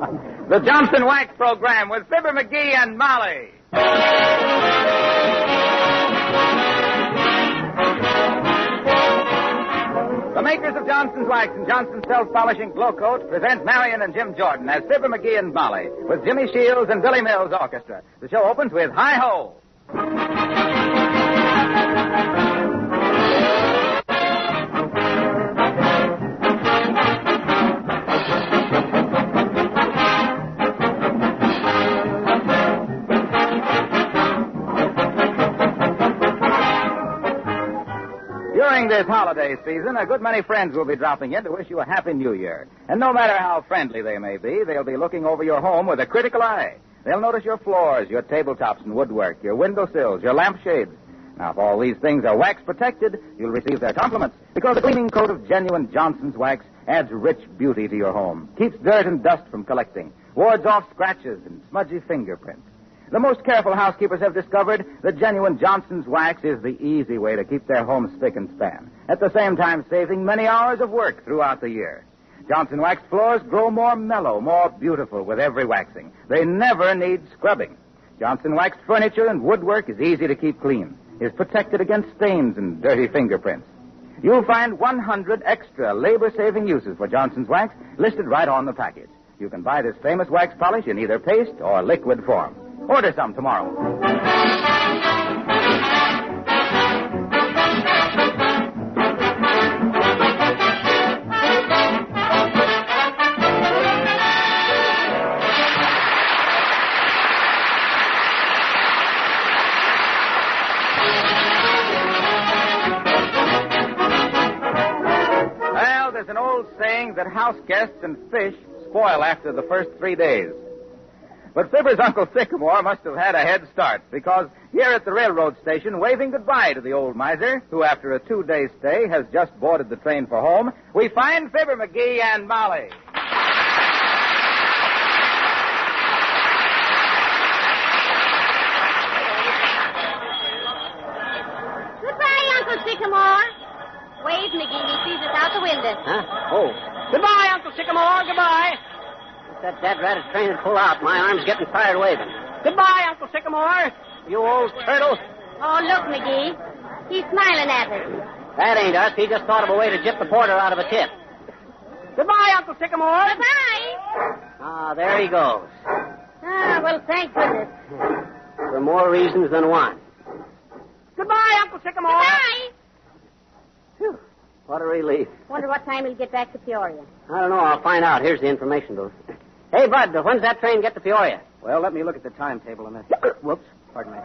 The Johnson Wax Program with Fibber McGee and Molly. The makers of Johnson's Wax and Johnson's Self-Polishing Glow Coat present Marion and Jim Jordan as Fibber McGee and Molly with Jimmy Shields and Billy Mills Orchestra. The show opens with Hi-Ho. During this holiday season, a good many friends will be dropping in to wish you a Happy New Year. And no matter how friendly they may be, they'll be looking over your home with a critical eye. They'll notice your floors, your tabletops and woodwork, your windowsills, your lampshades. Now, if all these things are wax protected, you'll receive their compliments, because the cleaning coat of genuine Johnson's Wax adds rich beauty to your home, keeps dirt and dust from collecting, wards off scratches and smudgy fingerprints. The most careful housekeepers have discovered that genuine Johnson's Wax is the easy way to keep their home spick and span, at the same time saving many hours of work throughout the year. Johnson Wax floors grow more mellow, more beautiful with every waxing. They never need scrubbing. Johnson Wax furniture and woodwork is easy to keep clean, is protected against stains and dirty fingerprints. You'll find 100 extra labor-saving uses for Johnson's Wax listed right on the package. You can buy this famous wax polish in either paste or liquid form. Order some tomorrow. Well, there's an old saying that house guests and fish spoil after the first 3 days. But Fibber's Uncle Sycamore must have had a head start, because here at the railroad station, waving goodbye to the old miser, who after a 2-day stay has just boarded the train for home, we find Fibber McGee and Molly. Goodbye, Uncle Sycamore. Wave, McGee. He sees us out the window. Huh? Oh. Goodbye, Uncle Sycamore. Goodbye. That dad-ratted train will pull out. My arm's getting tired waving. Goodbye, Uncle Sycamore. You old turtle. Oh, look, McGee. He's smiling at us. That ain't us. He just thought of a way to gyp the porter out of a tip. Goodbye, Uncle Sycamore. Goodbye. Ah, there he goes. Ah, well, thank goodness. For more reasons than one. Goodbye, Uncle Sycamore. Goodbye. Whew. What a relief. Wonder what time he'll get back to Peoria. I don't know. I'll find out. Here's the information, though. Hey, Bud, when's that train get to Peoria? Well, let me look at the timetable a minute. Whoops. Pardon me.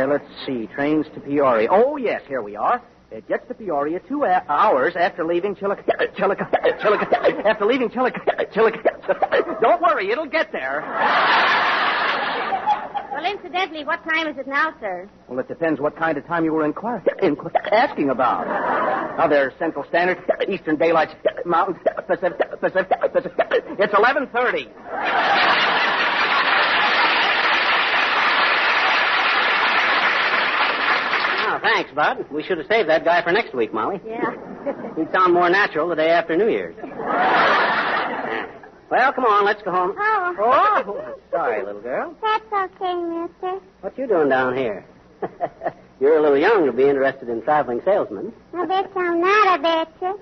Let's see. Trains to Peoria. Oh, yes, here we are. It gets to Peoria 2 hours after leaving Chillicothe. After leaving Chillicothe. Don't worry, it'll get there. Well, incidentally, what time is it now, sir? Well, it depends what kind of time you were asking about. Now, there's Central Standard, Eastern Daylight, Mountain, Pacific. It's 11:30. Oh, thanks, Bud. We should have saved that guy for next week, Molly. Yeah. He'd sound more natural the day after New Year's. Well, come on, let's go home. Oh. Sorry, little girl. That's okay, mister. What you doing down here? You're a little young to be interested in traveling salesmen. I bet I'm not, I bet you.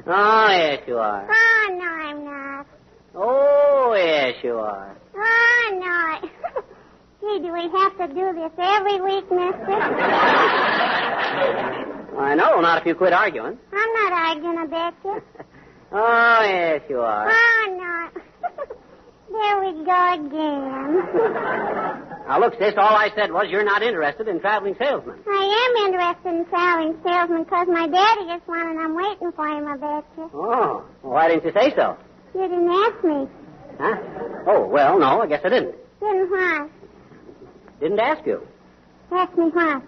Oh, yes, you are. Oh, no, I'm not. Oh, yes, you are. Oh, no. Gee, do we have to do this every week, mister? I know, not if you quit arguing. I'm not arguing, I bet you. Oh, yes, you are. Oh, no. There we go again. Now, look, sis, all I said was you're not interested in traveling salesmen. I am interested in traveling salesman because my daddy is one and I'm waiting for him, I bet you. Oh, well, why didn't you say so? You didn't ask me. Huh? Oh, well, no, I guess I didn't. Didn't what? Didn't ask you. Ask me what?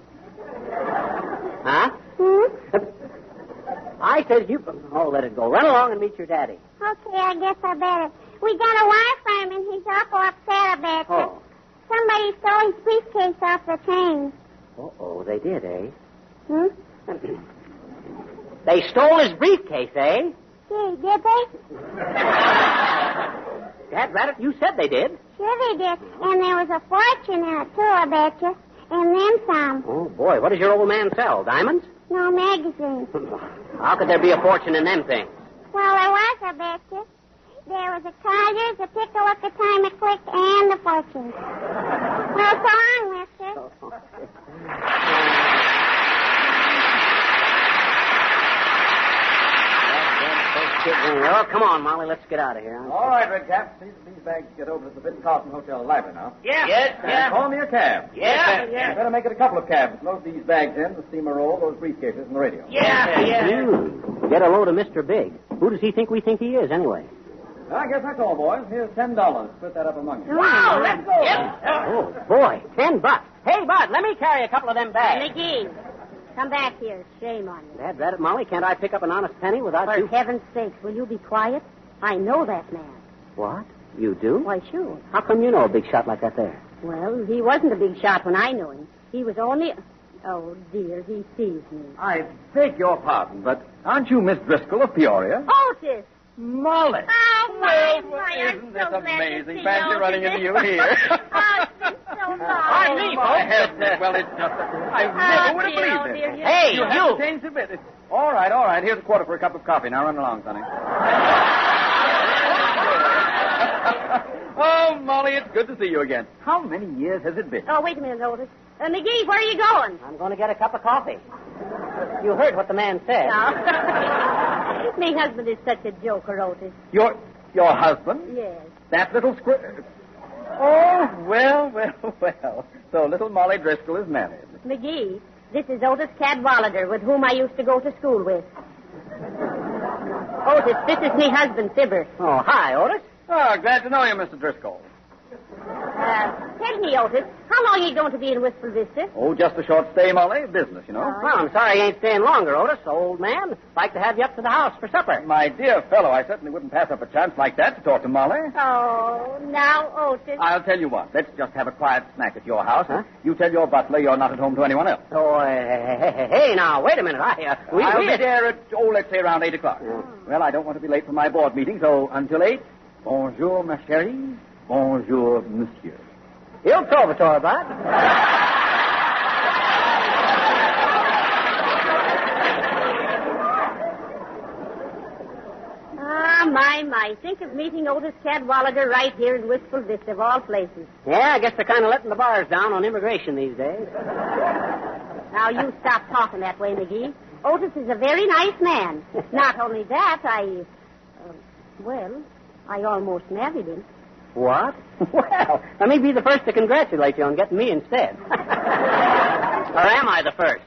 Huh? I said you... Oh, let it go. Run along and meet your daddy. Okay, I guess I better. We got a wire for him and he's awful upset, I bet you. Oh. Somebody stole his briefcase off the train. Oh, they did, eh? They stole his briefcase, eh? Gee, did they? Dad Rabbit, you said they did. Sure they did. And there was a fortune in it, too, I bet you. And then some. Oh, boy, what does your old man sell? Diamonds? No magazines. How could there be a fortune in them things? Well, there was, I bet you. There was a Colliers, a pickle at the time it clicked, and the fortune. Well, so long, mister. Oh, come on, Molly. Let's get out of here. All right, Redcap. These bags get over to the Ritz-Carlton Hotel library now. Yeah. Yes, call me a cab. Yeah. You better make it a couple of cabs. Load these bags in, the steamer roll, those briefcases, and the radio. Get a load of Mr. Big. Who does he think we think he is, anyway? Well, I guess that's all, boys. Here's $10. Split that up among you. Wow, let's go. Oh, boy, $10. Hey, Bud, let me carry a couple of them bags. McGee, come back here. Shame on you. Dad Rabbit, Molly, can't I pick up an honest penny without For you? heaven's sakes, will you be quiet? I know that man. What? You do? Why, sure. How come you know a big shot like that there? Well, he wasn't a big shot when I knew him. He was only... Oh, dear, he sees me. I beg your pardon, but aren't you Miss Driscoll of Peoria? Otis! Molly. Oh, my, isn't this amazing? Fancy running into you here. Oh, it's been so long. Pardon me, folks. Well, it's just... I never would have believed it. Hey, You haven't changed a bit. All right. Here's a quarter for a cup of coffee. Now run along, Sonny. Oh, Molly, it's good to see you again. How many years has it been? Oh, wait a minute, Otis. McGee, where are you going? I'm going to get a cup of coffee. You heard what the man said. No. My husband is such a joker, Otis. Your husband? Yes. That little Oh, well. So little Molly Driscoll is married. McGee, this is Otis Cadwallader, with whom I used to go to school with. Otis, this is my husband, Fibber. Oh, hi, Otis. Oh, glad to know you, Mr. Driscoll. Tell me, Otis, how long are you going to be in Wistful Vista? Oh, just a short stay, Molly. Business, you know. Well, I'm sorry I ain't staying longer, Otis. Old man, like to have you up to the house for supper. My dear fellow, I certainly wouldn't pass up a chance like that to talk to Molly. Oh, now, Otis. I'll tell you what. Let's just have a quiet snack at your house. Huh? You tell your butler you're not at home to anyone else. Oh, hey, now, wait a minute. I'll be there at, let's say around 8 o'clock. Yeah. Well, I don't want to be late for my board meeting, so until 8, bonjour, ma chérie. Bonjour, monsieur. Il trovatore, Bud. My. Think of meeting Otis Cadwallader right here in Wistful Vista, of all places. Yeah, I guess they're kind of letting the bars down on immigration these days. Now, you stop talking that way, McGee. Otis is a very nice man. Not only that, I almost married him. What? Well, let me be the first to congratulate you on getting me instead. Or am I the first?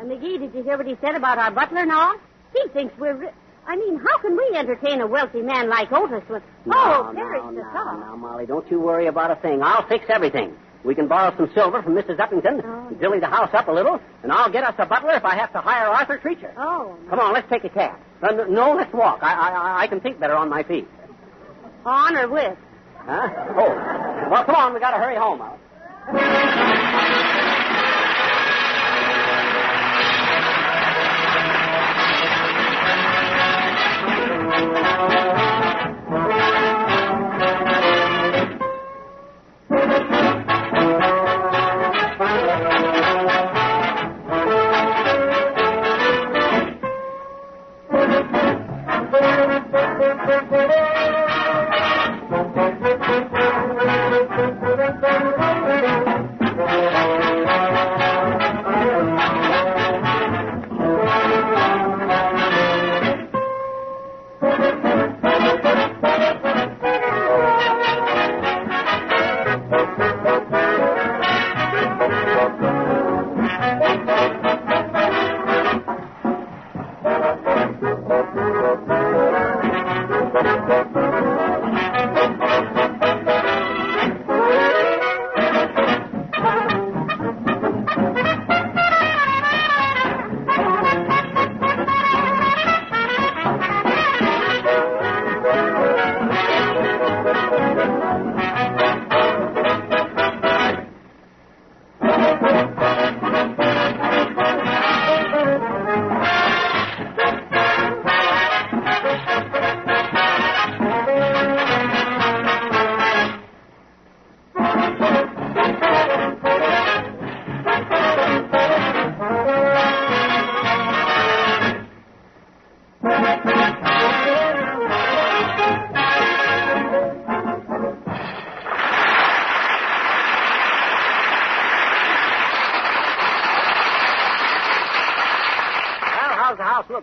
McGee, did you hear what he said about our butler and all? He thinks we're... how can we entertain a wealthy man like Otis with... No, Molly, don't you worry about a thing. I'll fix everything. We can borrow some silver from Mrs. Uppington, dilly the house up a little, and I'll get us a butler if I have to hire Arthur Treacher. Oh. Come on, let's take a cab. No, let's walk. I can think better on my feet. On or with? Huh? Oh. Well, come on, we got to hurry home, Al.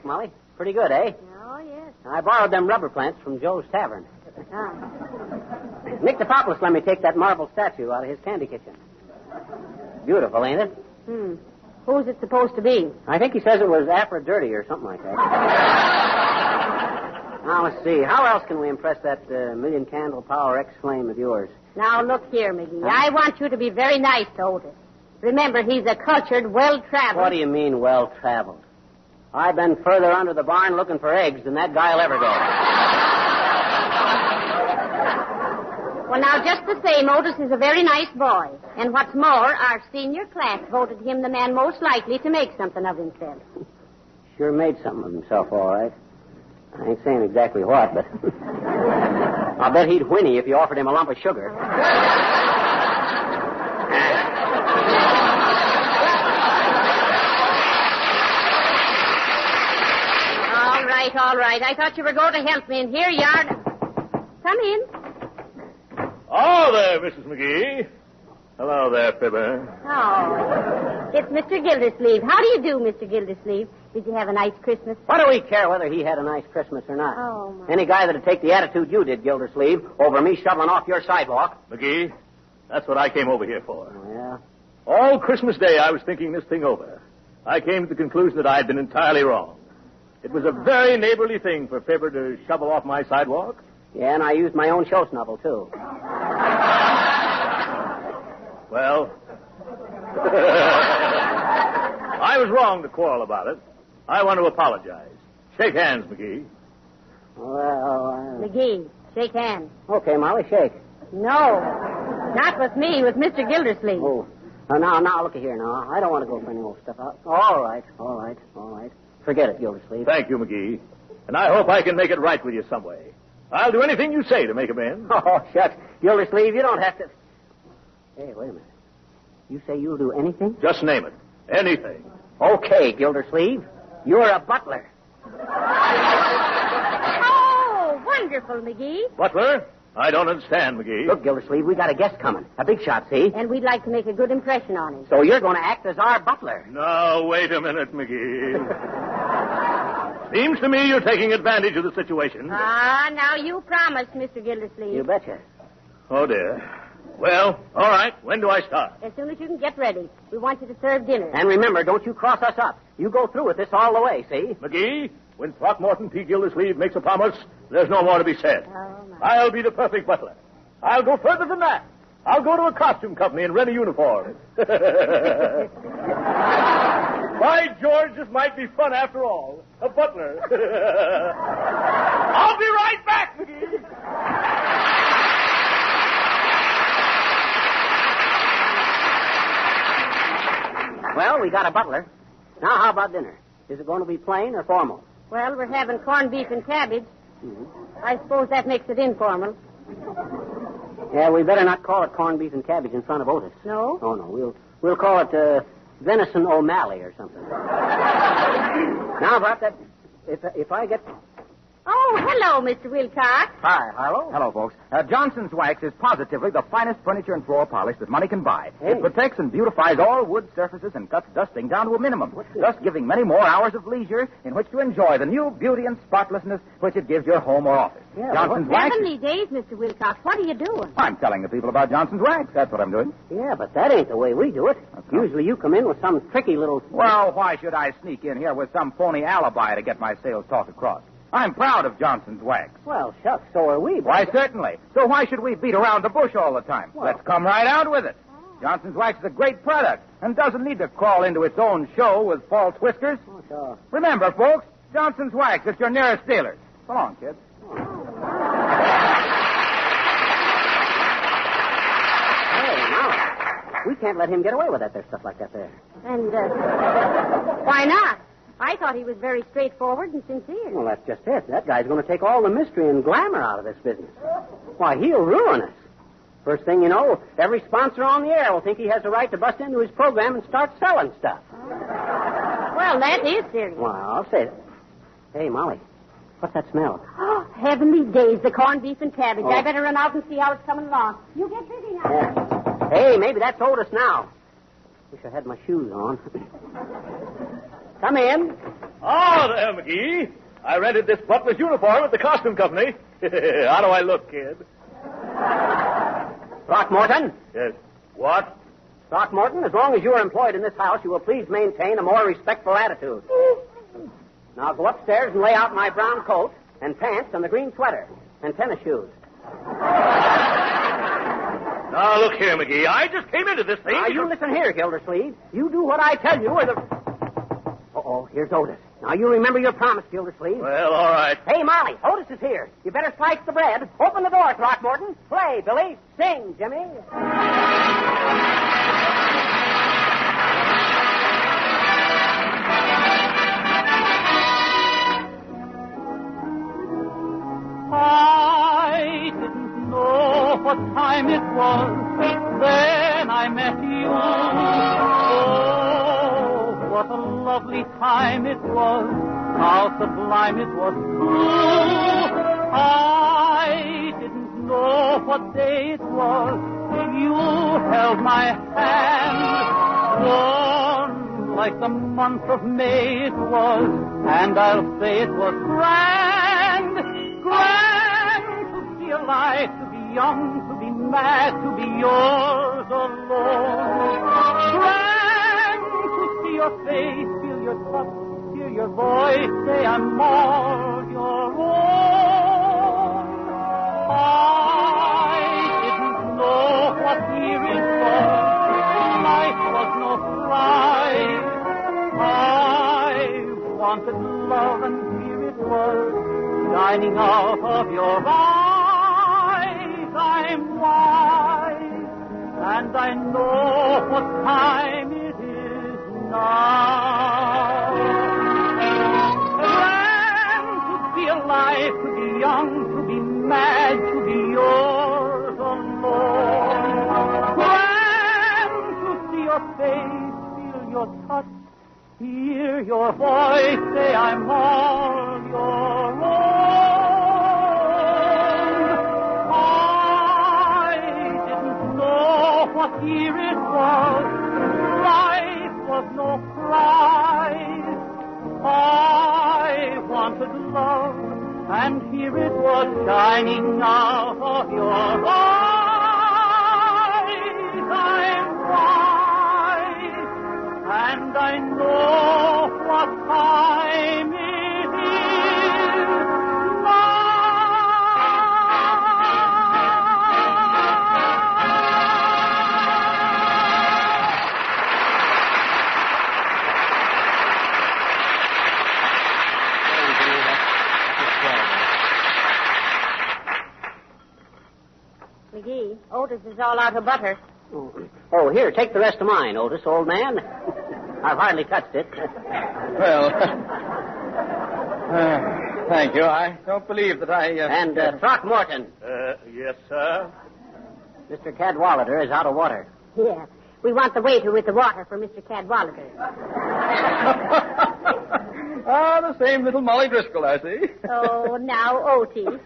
think, Molly? Pretty good, eh? Oh, yes. I borrowed them rubber plants from Joe's Tavern. Oh. Nick DePopoulos let me take that marble statue out of his candy kitchen. Beautiful, ain't it? Who's it supposed to be? I think he says it was Aphrodite or something like that. Now, let's see. How else can we impress that million candle power X-flame of yours? Now, look here, McGee. I want you to be very nice to Otis. Remember, he's a cultured, well-traveled... What do you mean, well-traveled? I've been further under the barn looking for eggs than that guy'll ever go. Well, now, just the same, Otis is a very nice boy. And what's more, our senior class voted him the man most likely to make something of himself. Sure made something of himself, all right. I ain't saying exactly what, but I'll bet he'd whinny if you offered him a lump of sugar. All right. I thought you were going to help me, and here you are. Come in. Oh, there, Mrs. McGee. Hello there, Fibber. Oh, it's Mr. Gildersleeve. How do you do, Mr. Gildersleeve? Did you have a nice Christmas? What do we care whether he had a nice Christmas or not? Oh, my. Any guy that'd take the attitude you did, Gildersleeve, over me shoveling off your sidewalk. McGee, that's what I came over here for. Oh, yeah? All Christmas Day, I was thinking this thing over. I came to the conclusion that I had been entirely wrong. It was a very neighborly thing for Fibber to shovel off my sidewalk. Yeah, and I used my own show snubble, too. Well, I was wrong to quarrel about it. I want to apologize. Shake hands, McGee. Well, McGee, shake hands. Okay, Molly, shake. No, not with me, with Mr. Gildersleeve. Oh, now, look here now. I don't want to go for any more stuff. All right. Forget it, Gildersleeve. Thank you, McGee. And I hope I can make it right with you some way. I'll do anything you say to make amends. Oh, shucks. Gildersleeve, you don't have to... Hey, wait a minute. You say you'll do anything? Just name it. Anything. Okay, Gildersleeve. You're a butler. Oh, wonderful, McGee. Butler? I don't understand, McGee. Look, Gildersleeve, we got a guest coming. A big shot, see? And we'd like to make a good impression on him. So you're going to act as our butler. No, wait a minute, McGee. Seems to me you're taking advantage of the situation. Now you promised, Mr. Gildersleeve. You betcha. Oh, dear. Well, all right. When do I start? As soon as you can get ready. We want you to serve dinner. And remember, don't you cross us up. You go through with this all the way, see? McGee, when Throckmorton P. Gildersleeve makes a promise, there's no more to be said. Oh, my. I'll be the perfect butler. I'll go further than that. I'll go to a costume company and rent a uniform. By George, this might be fun after all. A butler. I'll be right back, McGee. Well, we got a butler. Now, how about dinner? Is it going to be plain or formal? Well, we're having corned beef and cabbage. Mm-hmm. I suppose that makes it informal. Yeah, we better not call it corned beef and cabbage in front of Otis. No? Oh, no. We'll call it venison O'Malley or something. Now, about that, if I get... Oh, hello, Mr. Wilcox. Hi, hello. Hello, folks. Johnson's Wax is positively the finest furniture and floor polish that money can buy. Hey. It protects and beautifies all wood surfaces and cuts dusting down to a minimum, thus giving many more hours of leisure in which to enjoy the new beauty and spotlessness which it gives your home or office. Yeah, Johnson's Wax. Heavenly days, Mr. Wilcox. What are you doing? I'm telling the people about Johnson's Wax. That's what I'm doing. Yeah, but that ain't the way we do it. Okay. Usually you come in with some tricky little... Well, why should I sneak in here with some phony alibi to get my sales talk across? I'm proud of Johnson's Wax. Well, shucks, so are we. But... Why, certainly. So why should we beat around the bush all the time? Well- Let's come right out with it. Johnson's Wax is a great product and doesn't need to crawl into its own show with false whiskers. Oh, sure. Remember, folks, Johnson's Wax at your nearest dealer. So long, kids. Hey, now, we can't let him get away with that there stuff like that there. And, why not? I thought he was very straightforward and sincere. Well, that's just it. That guy's going to take all the mystery and glamour out of this business. Why, he'll ruin us. First thing you know, every sponsor on the air will think he has a right to bust into his program and start selling stuff. Well, that is serious. Well, I'll say it. Hey, Molly, what's that smell? Oh, heavenly days, the corned beef and cabbage. Oh. I better run out and see how it's coming along. You get busy now. Yeah. Hey, maybe that's Otis now. Wish I had my shoes on. Come in. Oh, there, McGee. I rented this butler's uniform at the costume company. How do I look, kid? Throckmorton? Yes. What? Throckmorton, as long as you are employed in this house, you will please maintain a more respectful attitude. Now go upstairs and lay out my brown coat and pants and the green sweater and tennis shoes. Now, look here, McGee. I just came into this thing. Now, you listen here, Gildersleeve. You do what I tell you or the... Uh-oh, here's Otis. Now, you remember your promise, Gildersleeve. Well, all right. Hey, Molly, Otis is here. You better slice the bread. Open the door, Throckmorton. Play, Billy. Sing, Jimmy. I didn't know what time it was then I met you. Oh, what a lovely time it was. How sublime it was too. I didn't know what day it was. You held my hand. Warm like the month of May it was. And I'll say it was grand, grand to be alive, to be young, to be mad, to be yours alone. Grand to see your face, feel your touch, hear your voice, say I'm all your own. I didn't know what year it was. Life was no prize. I wanted love, and here it was, shining out of your eyes. I'm wise, and I know what time it is now. Grand to be alive, to be young, to be mad, to be yours alone. Grand to see your face, feel your touch, hear your voice, say I'm all your own. I didn't know what year it was. Life was no prize. I wanted love, and here it was shining out of your eyes. I'm wise, and I know what time it is now. McGee, Otis is all out of butter. Oh, here, take the rest of mine, Otis, old man. I've hardly touched it. Well, thank you. I don't believe that I... And Throckmorton. Yes, sir. Mr. Cadwallader is out of water. Yeah. We want the waiter with the water for Mr. Cadwallader. Ah, the same little Molly Driscoll, I see. Oh, now, Otis.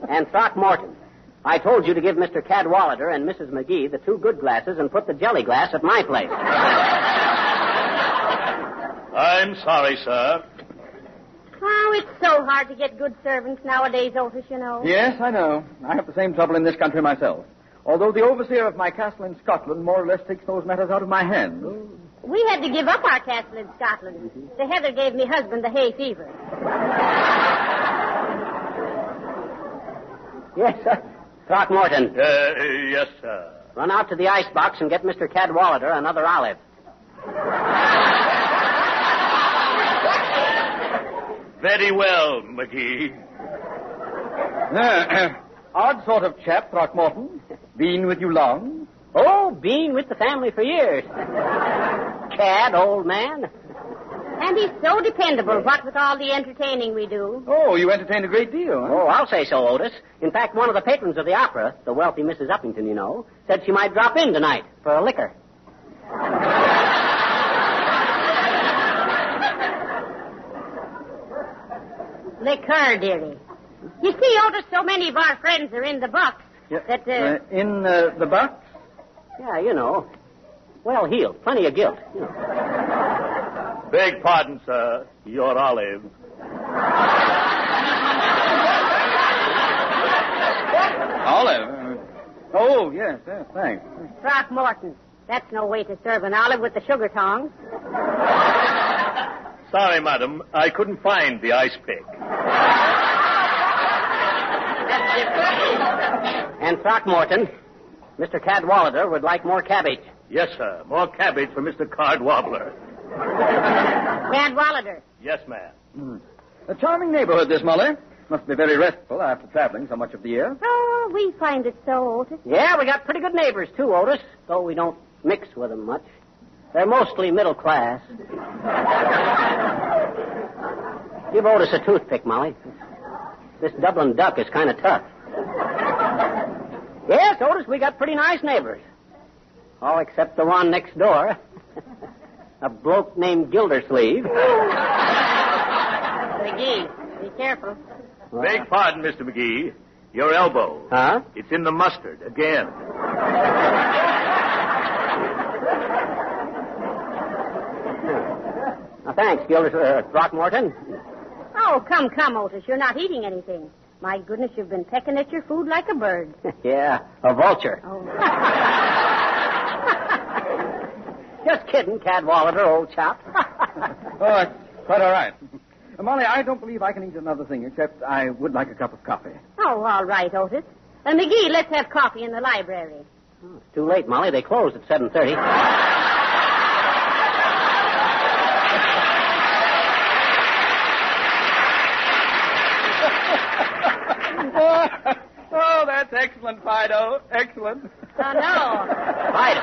And Throckmorton, I told you to give Mr. Cadwallader and Mrs. McGee the 2 good glasses and put the jelly glass at my place. I'm sorry, sir. Oh, it's so hard to get good servants nowadays, Otis, you know. Yes, I know. I have the same trouble in this country myself. Although the overseer of my castle in Scotland more or less takes those matters out of my hands. We had to give up our castle in Scotland. The heather gave me husband the hay fever. Yes, sir. Throckmorton. Yes, sir. Run out to the icebox and get Mr. Cadwallader another olive. Very well, McGee. Odd sort of chap, Throckmorton. Been with you long? Oh, been with the family for years. Cad, old man. And he's so dependable, what with all the entertaining we do. Oh, you entertain a great deal, huh? Oh, I'll say so, Otis. In fact, one of the patrons of the opera, the wealthy Mrs. Uppington, you know, said she might drop in tonight for a liquor. Liquor, dearie. You see, Otis, so many of our friends are in the box that... In the box? Yeah, you know. Well-heeled. Plenty of guilt. You know. Beg pardon, sir. Your olive. Olive? Oh, yes, thanks. Throckmorton, that's no way to serve an olive with the sugar tongs. Sorry, madam. I couldn't find the ice pick. That's different. And Throckmorton, Mr. Cadwallader would like more cabbage. Yes, sir. More cabbage for Mr. Cardwobbler. Cadwallader. Yes, ma'am. A charming neighborhood, this, Molly. Must be very restful after traveling so much of the year. Oh, we find it so, Otis. Yeah, we got pretty good neighbors, too, Otis, though we don't mix with them much. They're mostly middle class. Give Otis a toothpick, Molly. This Dublin duck is kind of tough. Yes, Otis, we got pretty nice neighbors. All except the one next door. A bloke named Gildersleeve. McGee, be careful. Beg pardon, Mr. McGee. Your elbow. Huh? It's in the mustard again. Thanks, Throckmorton. Oh, come, Otis. You're not eating anything. My goodness, you've been pecking at your food like a bird. Yeah, a vulture. Oh. Just kidding, Cadwallader, old chap. Oh, it's quite all right. Molly, I don't believe I can eat another thing, except I would like a cup of coffee. Oh, all right, Otis. McGee, let's have coffee in the library. Oh, it's too late, Molly. They close at 7:30. Oh, that's excellent, Fido. Excellent. Oh, no. Fido.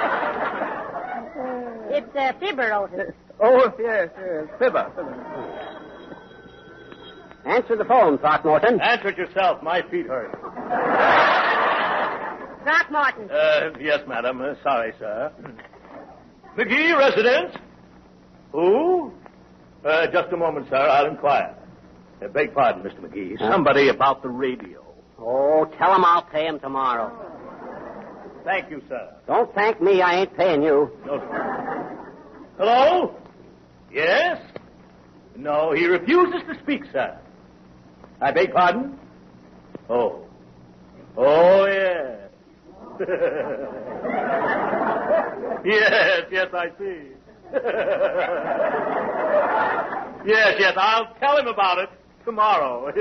It's Fibber, Otis. Oh, yes. Fibber. Answer the phone, Throckmorton. Answer it yourself. My feet hurt. Throckmorton. Yes, madam. Sorry, sir. McGee residence? Who? Just a moment, sir. I'll inquire. Beg pardon, Mr. McGee. Somebody about the radio. Oh, tell him I'll pay him tomorrow. Thank you, sir. Don't thank me. I ain't paying you. No, sir. Hello? Yes? No, he refuses to speak, sir. I beg pardon? Oh. Oh, yes. Yes, I see. Yes, I'll tell him about it tomorrow.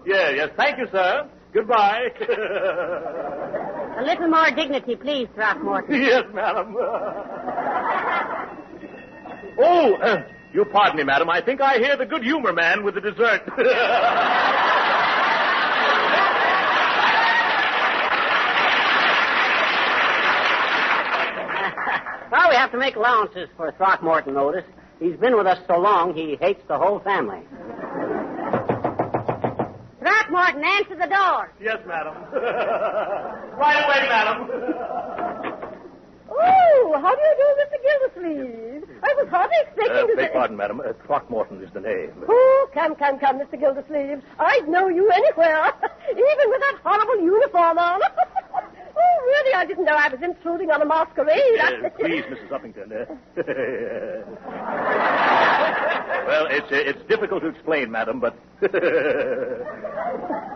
Yes, thank you, sir. Goodbye. A little more dignity, please, Throckmorton. Yes, madam. Oh, you pardon me, madam. I think I hear the good humor man with the dessert. Well, we have to make allowances for Throckmorton, Otis. He's been with us so long, he hates the whole family. Throckmorton, answer the door. Yes, madam. Right away, madam. Oh, how do you do, Mr. Gildersleeve? I was hardly expecting to... Beg pardon, madam. Throckmorton is the name. Oh, come, Mr. Gildersleeve. I'd know you anywhere, even with that horrible uniform on. Oh, really, I didn't know I was intruding on a masquerade. Please, Mrs. Uppington. Well, it's difficult to explain, madam, but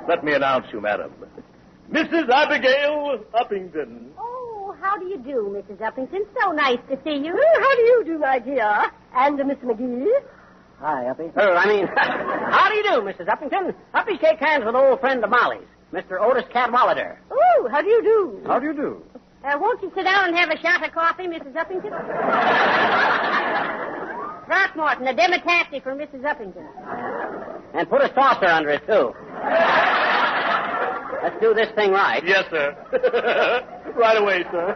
let me announce you, madam. Mrs. Abigail Uppington. Oh, how do you do, Mrs. Uppington? So nice to see you. Well, how do you do, my dear? And Miss McGee? Hi, Uppy. How do you do, Mrs. Uppington? Uppy, shake hands with an old friend of Molly's, Mr. Otis Cadwallader. Oh, how do you do? How do you do? Won't you sit down and have a shot of coffee, Mrs. Uppington? Throckmorton, a demitasse for Mrs. Uppington. And put a saucer under it, too. Let's do this thing right. Yes, sir. Right away, sir.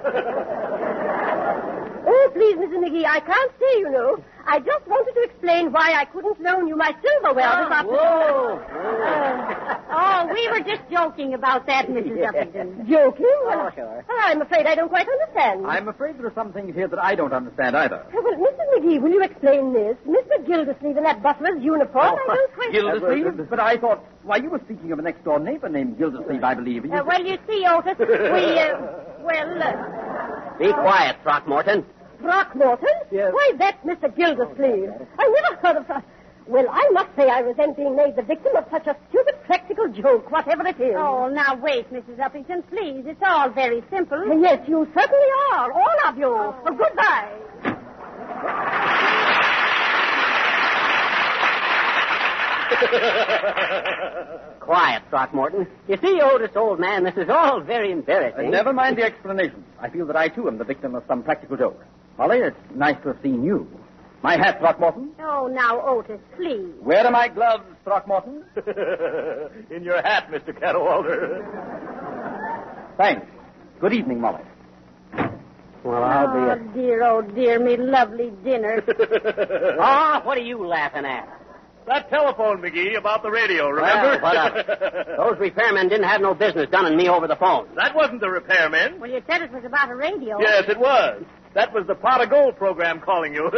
Oh, please, Mrs. McGee, I can't say, you know. I just wanted to explain why I couldn't loan you my silverware this afternoon. Whoa. Oh, we were just joking about that, Mrs. Uppington. Joking? Oh, sure. I'm afraid I don't quite understand. I'm afraid there are some things here that I don't understand either. Well, Mrs. McGee, will you explain this? Mr. Gildersleeve in that butler's uniform? I don't quite... Gildersleeve? But I thought, why, you were speaking of a next-door neighbor named Gildersleeve, I believe. Well, you see, Otis, we, Be quiet, Throckmorton. Throckmorton? Yes. Why, that's Mr. Gildersleeve. I never heard of... Well, I must say I resent being made the victim of such a stupid practical joke, whatever it is. Oh, now wait, Mrs. Uppington, please. It's all very simple. Yes, you certainly are, all of you. Oh. Well, goodbye. Quiet, Throckmorton. You see, Otis, old man, this is all very embarrassing. Never mind the explanation. I feel that I, too, am the victim of some practical joke. Molly, it's nice to have seen you. My hat, Throckmorton. Oh, now, Otis, please. Where are my gloves, Throckmorton? In your hat, Mr. Cadwallader. Thanks. Good evening, Molly. Well, I'll be Oh, dear, oh, dear, me lovely dinner. Oh, what are you laughing at? That telephone, McGee, about the radio, remember? Well, what of it? Those repairmen didn't have no business dunning me over the phone. That wasn't the repairman. Well, you said it was about a radio. Yes, it was. That was the Pot of Gold program calling you.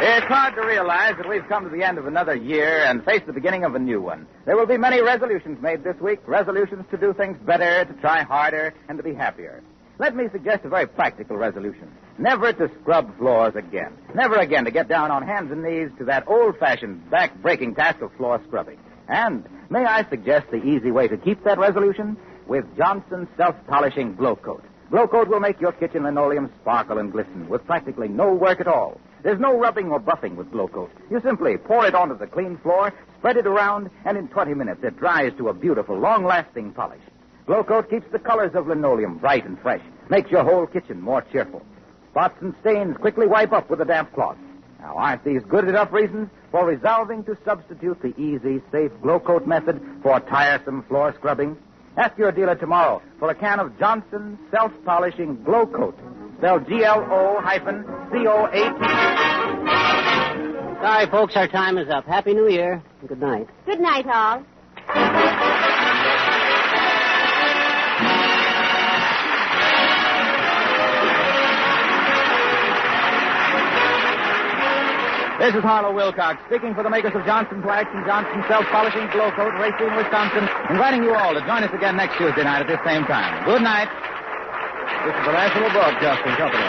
It's hard to realize that we've come to the end of another year and face the beginning of a new one. There will be many resolutions made this week, resolutions to do things better, to try harder, and to be happier. Let me suggest a very practical resolution. Never to scrub floors again. Never again to get down on hands and knees to that old-fashioned, back-breaking task of floor scrubbing. And may I suggest the easy way to keep that resolution? With Johnson's self-polishing Glow Coat. Glow Coat will make your kitchen linoleum sparkle and glisten with practically no work at all. There's no rubbing or buffing with Glow Coat. You simply pour it onto the clean floor, spread it around, and in 20 minutes it dries to a beautiful, long-lasting polish. Glow Coat keeps the colors of linoleum bright and fresh, makes your whole kitchen more cheerful. Spots and stains quickly wipe up with a damp cloth. Now, aren't these good enough reasons for resolving to substitute the easy, safe Glow Coat method for tiresome floor scrubbing? Ask your dealer tomorrow for a can of Johnson's self-polishing Glow Coat, spelled GLO-COAT. Sorry, folks, our time is up. Happy New Year. Good night. Good night, all. This is Harlow Wilcox, speaking for the makers of Johnson Wax and Johnson Self-Polishing Glow Coat, Racine, Wisconsin, inviting you all to join us again next Tuesday night at this same time. Good night. This is the National Broadcasting Company.